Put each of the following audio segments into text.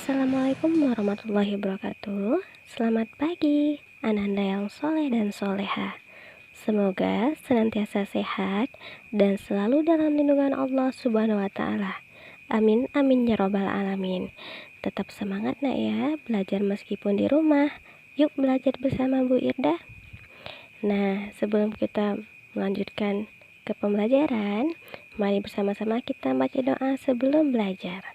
Assalamualaikum warahmatullahi wabarakatuh. Selamat pagi, ananda yang soleh dan soleha. Semoga senantiasa sehat dan selalu dalam lindungan Allah Subhanahu wa Ta'ala. Amin, amin ya Robbal 'Alamin. Tetap semangat, nak ya, belajar meskipun di rumah. Yuk belajar bersama Bu Irda. Nah, sebelum kita melanjutkan ke pembelajaran, mari bersama-sama kita baca doa sebelum belajar.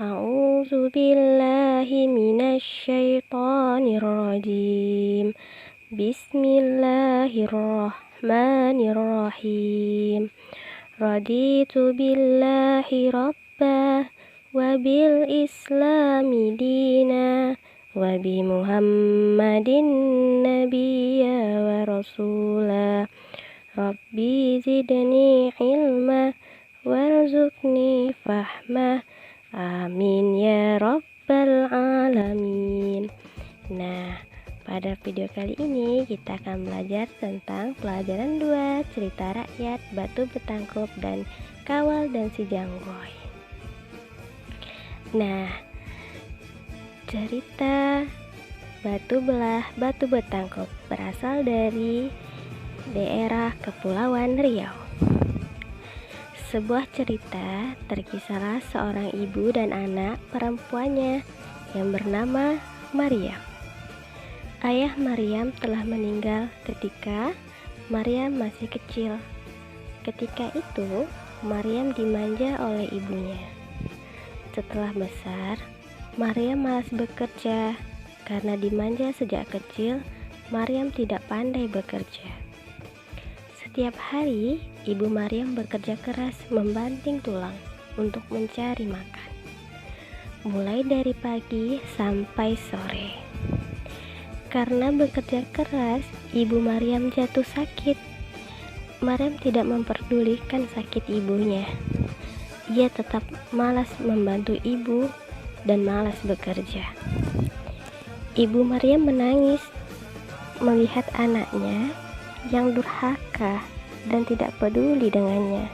A'udzu billahi minasyaitonir rajim. Bismillahirrahmanirrahim. Raditu billahi rabbah wa bil islami dina wa bi Muhammadin nabiyya wa rasula. Rabbi zidni ilma warzuqni fahma. Amin ya Rabbal 'Alamin. Nah, pada video kali ini kita akan belajar tentang pelajaran 2, cerita rakyat, batu betangkup, dan kawal dan si janggoy. Nah, cerita batu belah batu betangkup berasal dari daerah Kepulauan Riau. Sebuah cerita terkisahlah seorang ibu dan anak perempuannya yang bernama Maryam. Ayah Maryam telah meninggal ketika Maryam masih kecil. Ketika itu, Maryam dimanja oleh ibunya. Setelah besar, Maryam malas bekerja. Karena dimanja sejak kecil, Maryam tidak pandai bekerja. Setiap hari, ibu Maryam bekerja keras membanting tulang untuk mencari makan, mulai dari pagi sampai sore. Karena bekerja keras, ibu Maryam jatuh sakit. Maryam tidak memperdulikan sakit ibunya. Ia tetap malas membantu ibu dan malas bekerja. Ibu Maryam menangis melihat anaknya yang durhaka dan tidak peduli dengannya.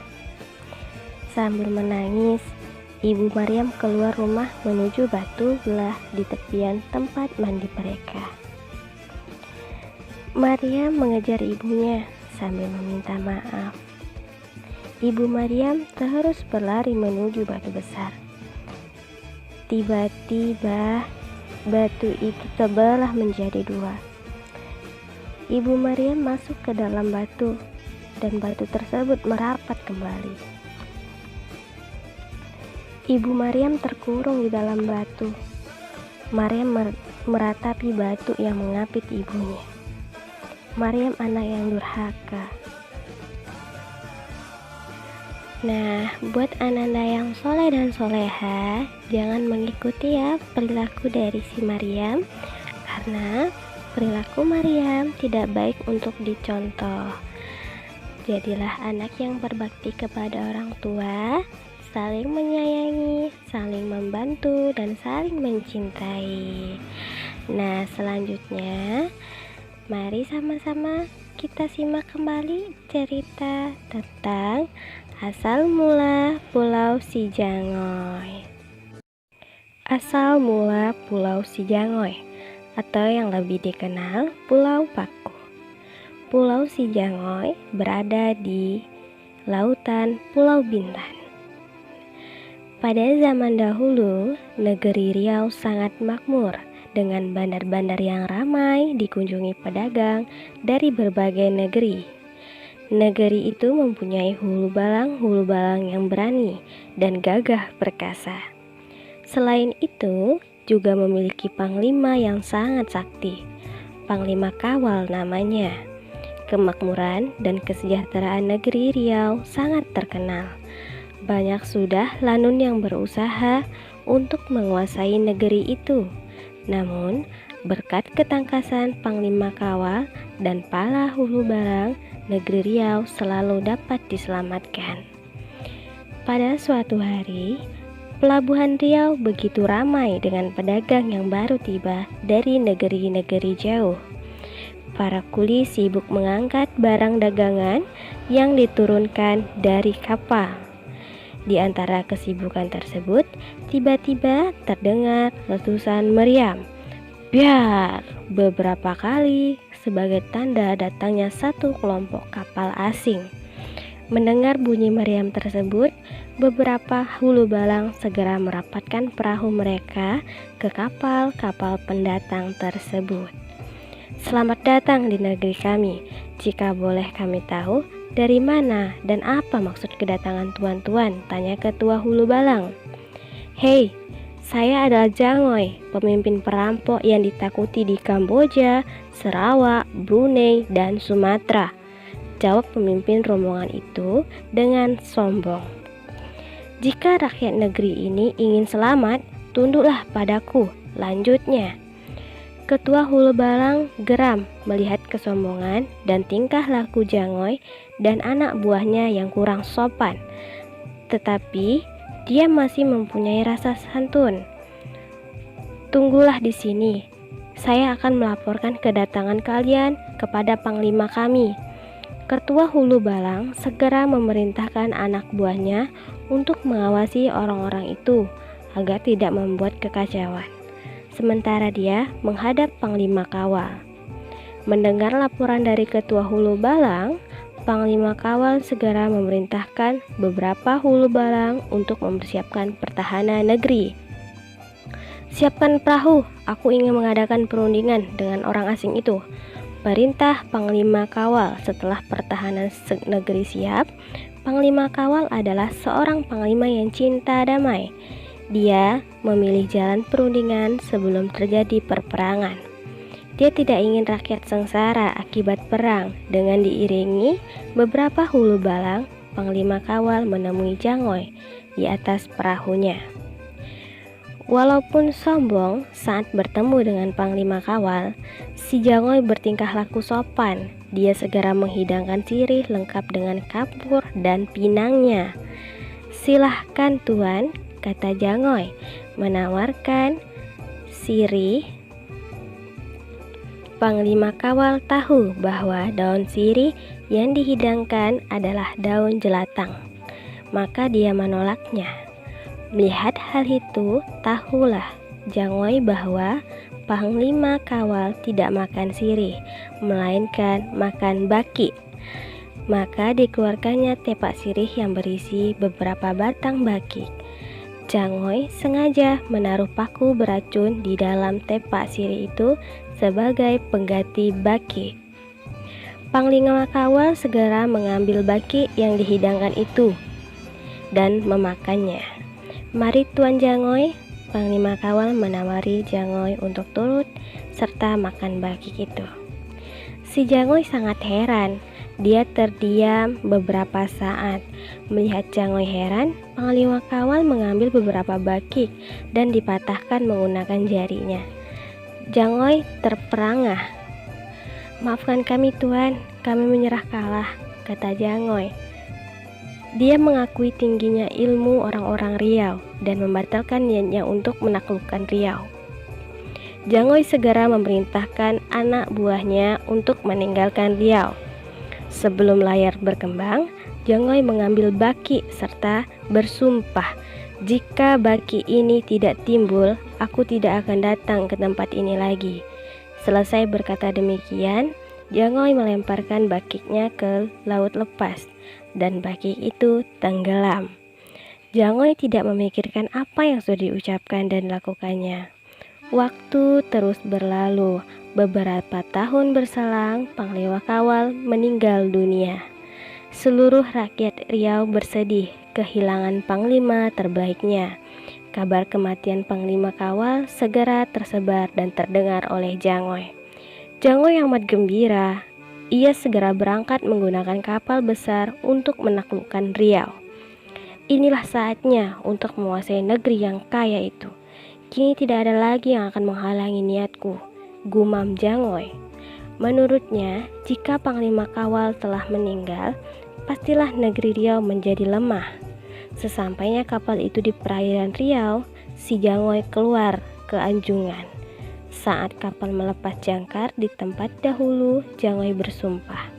Sambil menangis, ibu Maryam keluar rumah menuju batu belah di tepian tempat mandi mereka. Maryam mengejar ibunya sambil meminta maaf. Ibu Maryam terus berlari menuju batu besar. Tiba-tiba batu itu terbelah menjadi 2. Ibu Maryam masuk ke dalam batu dan batu tersebut merapat kembali. Ibu Maryam terkurung di dalam batu. Maryam meratapi batu yang mengapit ibunya. Maryam anak yang durhaka. Nah, buat ananda yang soleh dan soleha, jangan mengikuti ya perilaku dari si Maryam, karena perilaku Maryam tidak baik untuk dicontoh. Jadilah anak yang berbakti kepada orang tua, saling menyayangi, saling membantu, dan saling mencintai. Nah, selanjutnya mari sama-sama kita simak kembali cerita tentang asal mula Pulau Sijanggoy. Asal mula Pulau Sijanggoy, atau yang lebih dikenal Pulau Paku. Pulau Sijanggoy berada di lautan Pulau Bintan. Pada zaman dahulu, negeri Riau sangat makmur dengan bandar-bandar yang ramai dikunjungi pedagang dari berbagai negeri. Negeri itu mempunyai hulu balang yang berani dan gagah perkasa. Selain itu, juga memiliki panglima yang sangat sakti. Panglima Kawal namanya. Kemakmuran dan kesejahteraan negeri Riau sangat terkenal. Banyak sudah lanun yang berusaha untuk menguasai negeri itu. Namun, berkat ketangkasan Panglima Kawal dan pala hulu balang, negeri Riau selalu dapat diselamatkan. Pada suatu hari, Pelabuhan Riau begitu ramai dengan pedagang yang baru tiba dari negeri-negeri jauh. Para kuli sibuk mengangkat barang dagangan yang diturunkan dari kapal. Di antara kesibukan tersebut, tiba-tiba terdengar letusan meriam. Biar beberapa kali sebagai tanda datangnya satu kelompok kapal asing. Mendengar bunyi meriam tersebut, beberapa hulu balang segera merapatkan perahu mereka ke kapal-kapal pendatang tersebut. Selamat datang di negeri kami. Jika boleh kami tahu, dari mana dan apa maksud kedatangan tuan-tuan? Tanya ketua hulu balang. Hei, saya adalah Jangoy, pemimpin perampok yang ditakuti di Kamboja, Sarawak, Brunei, dan Sumatera. Jawab pemimpin rombongan itu dengan sombong. Jika rakyat negeri ini ingin selamat, tunduklah padaku. Lanjutnya, ketua hulu balang geram melihat kesombongan dan tingkah laku Jangoy dan anak buahnya yang kurang sopan. Tetapi dia masih mempunyai rasa santun. Tunggulah di sini. Saya akan melaporkan kedatangan kalian kepada panglima kami. Ketua hulu balang segera memerintahkan anak buahnya untuk mengawasi orang-orang itu agar tidak membuat kekacauan. Sementara dia menghadap panglima kawal. Mendengar laporan dari ketua hulu balang, panglima kawal segera memerintahkan beberapa hulu balang untuk mempersiapkan pertahanan negeri. Siapkan perahu, aku ingin mengadakan perundingan dengan orang asing itu. Perintah panglima kawal. Setelah pertahanan negeri siap, panglima kawal adalah seorang panglima yang cinta damai. Dia memilih jalan perundingan sebelum terjadi perperangan. Dia tidak ingin rakyat sengsara akibat perang. Dengan diiringi beberapa hulu balang, panglima kawal menemui Jangoy di atas perahunya. Walaupun sombong saat bertemu dengan panglima kawal, si Jangoy bertingkah laku sopan. Dia segera menghidangkan sirih lengkap dengan kapur dan pinangnya. Silahkan tuan, kata Jangoy, menawarkan sirih. Panglima kawal tahu bahwa daun sirih yang dihidangkan adalah daun jelatang, maka dia menolaknya. Melihat hal itu, tahulah Jangoy bahwa panglima kawal tidak makan sirih, melainkan makan baki. Maka dikeluarkannya tepak sirih yang berisi beberapa batang baki. Jangoy sengaja menaruh paku beracun di dalam tepak sirih itu sebagai pengganti baki. Panglima kawal segera mengambil baki yang dihidangkan itu dan memakannya. Mari Tuan Jangoy, panglima kawal menawari Jangoy untuk turut serta makan baki itu. Si Jangoy sangat heran. Dia terdiam beberapa saat. Melihat Jangoy heran, panglima kawal mengambil beberapa baki dan dipatahkan menggunakan jarinya. Jangoy terperangah. Maafkan kami Tuan, kami menyerah kalah, kata Jangoy. Dia mengakui tingginya ilmu orang-orang Riau dan membatalkan niatnya untuk menaklukkan Riau. Jangoy segera memerintahkan anak buahnya untuk meninggalkan Riau. Sebelum layar berkembang, Jangoy mengambil baki serta bersumpah, jika baki ini tidak timbul, aku tidak akan datang ke tempat ini lagi. Selesai berkata demikian, Jangoy melemparkan bakiknya ke laut lepas dan bakik itu tenggelam. Jangoy tidak memikirkan apa yang sudah diucapkan dan dilakukannya. Waktu terus berlalu. Beberapa tahun berselang, panglima kawal meninggal dunia. Seluruh rakyat Riau bersedih kehilangan panglima terbaiknya. Kabar kematian panglima kawal segera tersebar dan terdengar oleh Jangoy. Jangoy amat gembira. Ia segera berangkat menggunakan kapal besar untuk menaklukkan Riau. Inilah saatnya untuk menguasai negeri yang kaya itu. Kini tidak ada lagi yang akan menghalangi niatku, gumam Jangoy. Menurutnya, jika panglima kawal telah meninggal, pastilah negeri Riau menjadi lemah. Sesampainya kapal itu di perairan Riau, si Jangoy keluar ke anjungan. Saat kapal melepas jangkar di tempat dahulu, Jangoy bersumpah.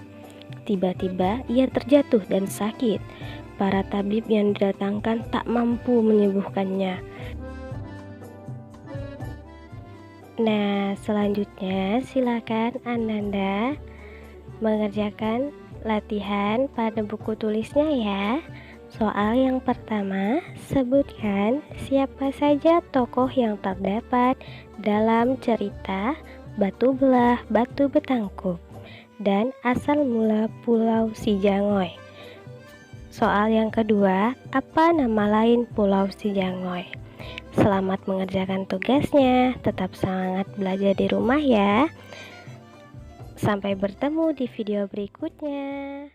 Tiba-tiba ia terjatuh dan sakit. para tabib yang didatangkan tak mampu menyembuhkannya. Nah, selanjutnya silakan Ananda mengerjakan latihan pada buku tulisnya ya. Soal yang pertama, sebutkan siapa saja tokoh yang terdapat dalam cerita Batu Belah Batu Betangkup dan asal mula Pulau Sijangoy. Soal yang kedua, apa nama lain Pulau Sijangoy? Selamat mengerjakan tugasnya, tetap semangat belajar di rumah ya. Sampai bertemu di video berikutnya.